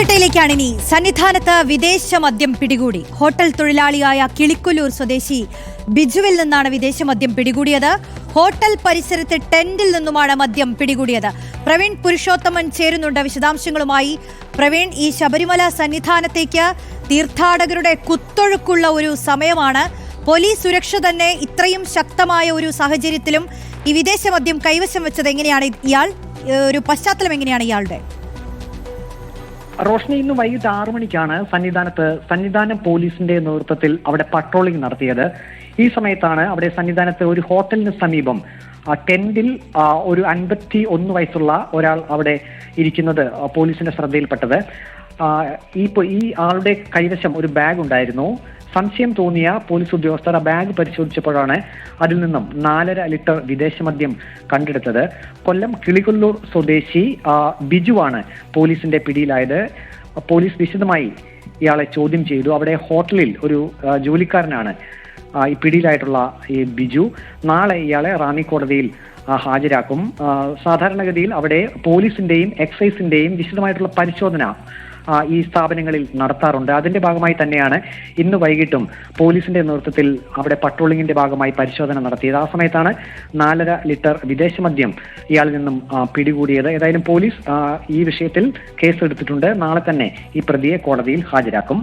പത്തനംതിട്ടയിലേക്കാണ് ഇനി. സന്നിധാനത്ത് വിദേശ മദ്യം പിടികൂടി. ഹോട്ടൽ തൊഴിലാളിയായ കിളിക്കുലൂർ സ്വദേശി ബിജുവിൽ നിന്നാണ് വിദേശ മദ്യം പിടികൂടിയത്. ഹോട്ടൽ പരിസരത്ത് ടെന്റിൽ നിന്നുമാണ് മദ്യം പിടികൂടിയത്. പ്രവീൺ പുരുഷോത്തമൻ ചേരുന്നുണ്ട് വിശദാംശങ്ങളുമായി. പ്രവീൺ, ഈ ശബരിമല സന്നിധാനത്തേക്ക് തീർത്ഥാടകരുടെ കുത്തൊഴുക്കുള്ള ഒരു സമയമാണ്. പോലീസ് സുരക്ഷ തന്നെ ഇത്രയും ശക്തമായ ഒരു സാഹചര്യത്തിലും ഈ വിദേശ മദ്യം കൈവശം വെച്ചത് എങ്ങനെയാണ്? ഇയാൾ ഒരു പശ്ചാത്തലം എങ്ങനെയാണ് ഇയാളുടെ? റോഷ്നി, ഇന്ന് വൈകിട്ട് 6 മണിക്കാണ് സന്നിധാനം പോലീസിന്റെ നേതൃത്വത്തിൽ അവിടെ പട്രോളിംഗ് നടത്തിയത്. ഈ സമയത്താണ് അവിടെ സന്നിധാനത്ത് ഒരു ഹോട്ടലിന് സമീപം ടെന്റിൽ ഒരു 51 വയസ്സുള്ള ഒരാൾ അവിടെ ഇരിക്കുന്നത് പോലീസിന്റെ ശ്രദ്ധയിൽപ്പെട്ടത്. ഈ ആളുടെ കൈവശം ഒരു ബാഗ് ഉണ്ടായിരുന്നു. സംശയം തോന്നിയ പോലീസ് ഉദ്യോഗസ്ഥർ ആ ബാഗ് പരിശോധിച്ചപ്പോഴാണ് അതിൽ നിന്നും 4.5 ലിറ്റർ വിദേശമദ്യം കണ്ടെടുത്തത്. കൊല്ലം കിളികൊല്ലൂർ സ്വദേശി ബിജുവാണ് പോലീസിന്റെ പിടിയിലായത്. പോലീസ് വിശദമായി ഇയാളെ ചോദ്യം ചെയ്തു. അവിടെ ഹോട്ടലിൽ ഒരു ജോലിക്കാരനാണ് ഈ പിടിയിലായിട്ടുള്ള ഈ ബിജു. നാളെ ഇയാളെ റാന്നി കോടതിയിൽ ഹാജരാക്കും. സാധാരണഗതിയിൽ അവിടെ പോലീസിന്റെയും എക്സൈസിന്റെയും വിശദമായിട്ടുള്ള പരിശോധന ഈ സ്ഥാപനങ്ങളിൽ നടത്താറുണ്ട്. അതിന്റെ ഭാഗമായി തന്നെയാണ് ഇന്ന് വൈകിട്ടും പോലീസിന്റെ നേതൃത്വത്തിൽ അവിടെ പട്രോളിംഗിന്റെ ഭാഗമായി പരിശോധന നടത്തിയത്. ആ സമയത്താണ് 4.5 ലിറ്റർ വിദേശമദ്യം ഇയാളിൽ നിന്നും പിടികൂടിയത്. ഏതായാലും പോലീസ് ഈ വിഷയത്തിൽ കേസെടുത്തിട്ടുണ്ട്. നാളെ തന്നെ ഈ പ്രതിയെ കോടതിയിൽ ഹാജരാക്കും.